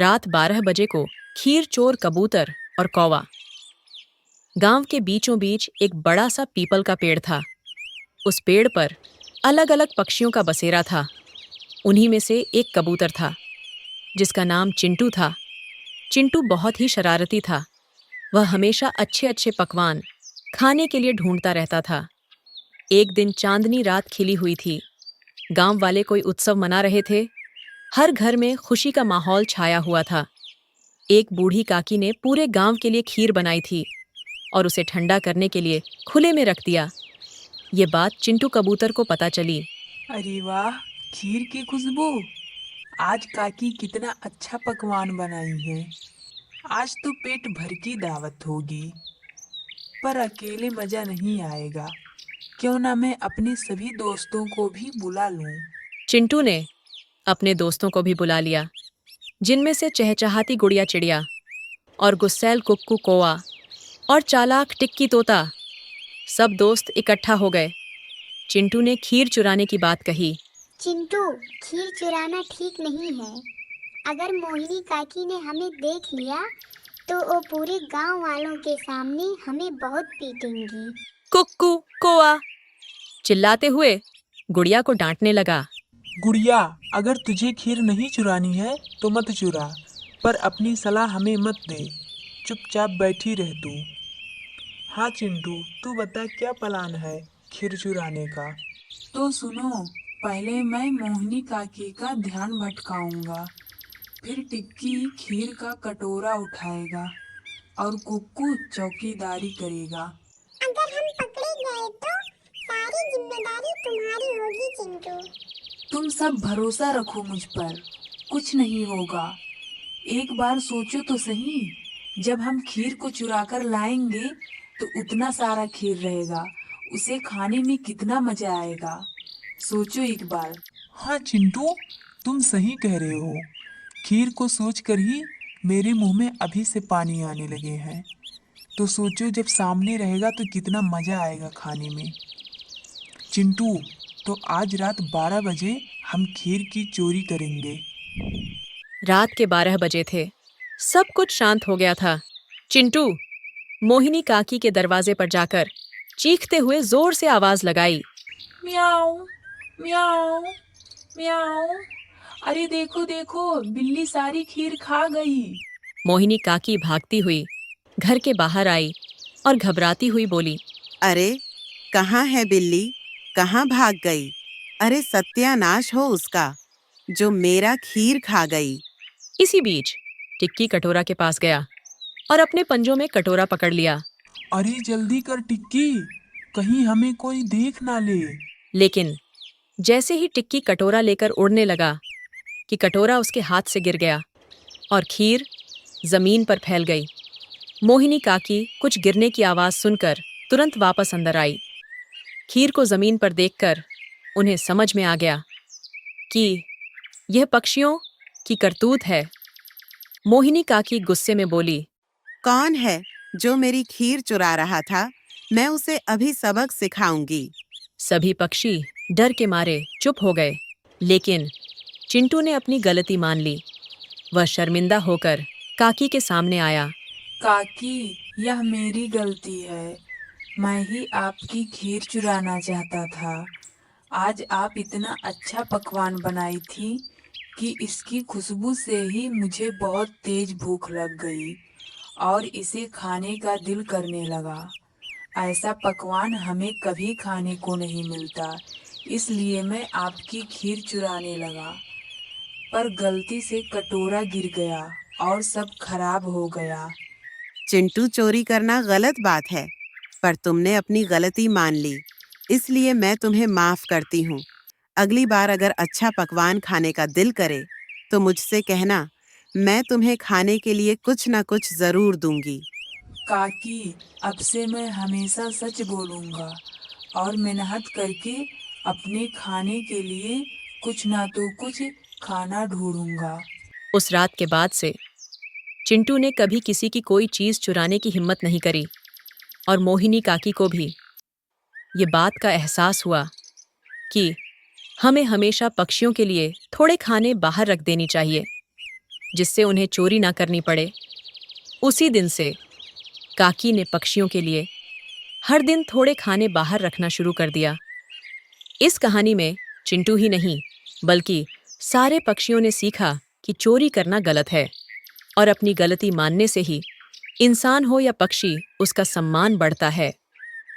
रात 12 बजे को खीर चोर कबूतर और कौवा। गांव के बीचों बीच एक बड़ा सा पीपल का पेड़ था। उस पेड़ पर अलग अलग पक्षियों का बसेरा था। उन्हीं में से एक कबूतर था जिसका नाम चिंटू था। चिंटू बहुत ही शरारती था। वह हमेशा अच्छे अच्छे पकवान खाने के लिए ढूंढता रहता था। एक दिन चांदनी रात खिली हुई थी। गांव वाले कोई उत्सव मना रहे थे। हर घर में खुशी का माहौल छाया हुआ था। एक बूढ़ी काकी ने पूरे गांव के लिए खीर बनाई थी और उसे ठंडा करने के लिए खुले में रख दिया। ये बात चिंटू कबूतर को पता चली। अरे वाह, खीर की खुशबू। आज काकी कितना अच्छा पकवान बनाई है। आज तो पेट भर की दावत होगी। पर अकेले मजा नहीं आएगा। क्यों ना मैं अपने सभी दोस्तों को भी बुला लूं। चिंटू ने अपने दोस्तों को भी बुला लिया, जिनमें से चहचहाती गुड़िया चिड़िया और गुस्सैल कुक्कू कौआ और चालाक टिक्की तोता। सब दोस्त इकट्ठा हो गए। चिंटू ने खीर चुराने की बात कही। चिंटू, खीर चुराना ठीक नहीं है। अगर मोहिनी काकी ने हमें देख लिया तो वो पूरे गांव वालों के सामने हमें बहुत पीटेंगी। कुक्कू कौआ चिल्लाते हुए गुड़िया को डांटने लगा। गुड़िया, अगर तुझे खीर नहीं चुरानी है तो मत चुरा, पर अपनी सलाह हमें मत दे। चुपचाप बैठी रह तू। हाँ चिंटू, तू बता क्या प्लान है खीर चुराने का। तो सुनो, पहले मैं मोहिनी काकी का ध्यान भटकाऊंगा। फिर टिक्की खीर का कटोरा उठाएगा और कुक्कू चौकीदारी करेगा। अगर हम पकड़े गए तो सारी जिम्मेदारी तुम्हारी होगी चिंटू। तुम सब भरोसा रखो मुझ पर, कुछ नहीं होगा। एक बार सोचो तो सही, जब हम खीर को चुरा कर लाएंगे तो उतना सारा खीर रहेगा, उसे खाने में कितना मजा आएगा। सोचो एक बार। हाँ चिंटू, तुम सही कह रहे हो। खीर को सोचकर ही मेरे मुंह में अभी से पानी आने लगे हैं। तो सोचो जब सामने रहेगा तो कितना मजा आएगा खाने में। चिंटू, तो आज रात 12 बजे हम खीर की चोरी करेंगे। रात के 12 बजे थे। सब कुछ शांत हो गया था। चिंटू मोहिनी काकी के दरवाजे पर जाकर चीखते हुए जोर से आवाज लगाई। म्याऊ, म्याऊ, म्याऊ। अरे देखो देखो, बिल्ली सारी खीर खा गई। मोहिनी काकी भागती हुई घर के बाहर आई और घबराती हुई बोली। अरे, कहाँ है बिल्ली? कहाँ भाग गई? अरे सत्यानाश हो उसका, जो मेरा खीर खा गई। इसी बीच टिक्की कटोरा के पास गया और अपने पंजों में कटोरा पकड़ लिया। अरे जल्दी कर टिक्की, कहीं हमें कोई देख ना ले। लेकिन जैसे ही टिक्की कटोरा लेकर उड़ने लगा कि कटोरा उसके हाथ से गिर गया और खीर जमीन पर फैल गई। मोहिनी काकी कुछ गिरने की आवाज सुनकर तुरंत वापस अंदर आई। खीर को जमीन पर देखकर उन्हें समझ में आ गया कि यह पक्षियों की करतूत है। मोहिनी काकी गुस्से में बोली। कौन है जो मेरी खीर चुरा रहा था? मैं उसे अभी सबक सिखाऊंगी। सभी पक्षी डर के मारे चुप हो गए, लेकिन चिंटू ने अपनी गलती मान ली। वह शर्मिंदा होकर काकी के सामने आया। काकी, यह मेरी गलती है। मैं ही आपकी खीर चुराना चाहता था। आज आप इतना अच्छा पकवान बनाई थी कि इसकी खुशबू से ही मुझे बहुत तेज भूख लग गई और इसे खाने का दिल करने लगा। ऐसा पकवान हमें कभी खाने को नहीं मिलता, इसलिए मैं आपकी खीर चुराने लगा। पर गलती से कटोरा गिर गया और सब खराब हो गया। चिंटू, चोरी करना गलत बात है, पर तुमने अपनी गलती मान ली, इसलिए मैं तुम्हें माफ करती हूँ। अगली बार अगर अच्छा पकवान खाने का दिल करे तो मुझसे कहना, मैं तुम्हें खाने के लिए कुछ न कुछ जरूर दूंगी। काकी, अब से मैं हमेशा सच बोलूंगा और मेहनत करके अपने खाने के लिए कुछ ना तो कुछ खाना ढूंढूंगा। उस रात के बाद से चिंटू ने कभी किसी की कोई चीज चुराने की हिम्मत नहीं करी और मोहिनी काकी को भी ये बात का एहसास हुआ कि हमें हमेशा पक्षियों के लिए थोड़े खाने बाहर रख देनी चाहिए। जिससे उन्हें चोरी ना करनी पड़े। उसी दिन से काकी ने पक्षियों के लिए हर दिन थोड़े खाने बाहर रखना शुरू कर दिया। इस कहानी में चिंटू ही नहीं बल्कि सारे पक्षियों ने सीखा कि चोरी करना गलत है और अपनी गलती मानने से ही इंसान हो या पक्षी उसका सम्मान बढ़ता है।